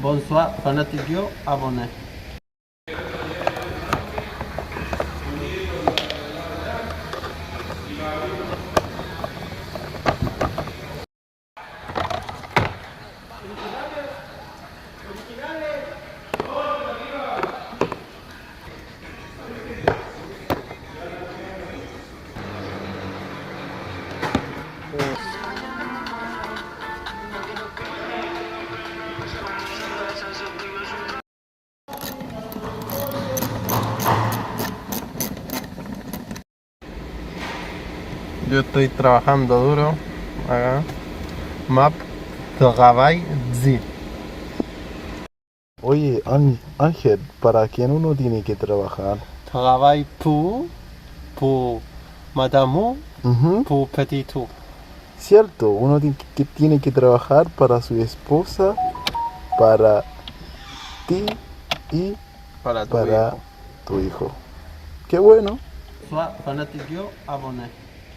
Bonsoir, fanatique, abonné. Yo estoy trabajando duro acá. Map Travail Z. Oye, Ángel, ¿para quién uno tiene que trabajar? Travail pour Madame, Ujú. pour Petit Tout. Cierto, uno tiene que trabajar para su esposa, para ti y Para tu para hijo. tu hijo. Qué bueno. Bonsoir, fanatique, abonné.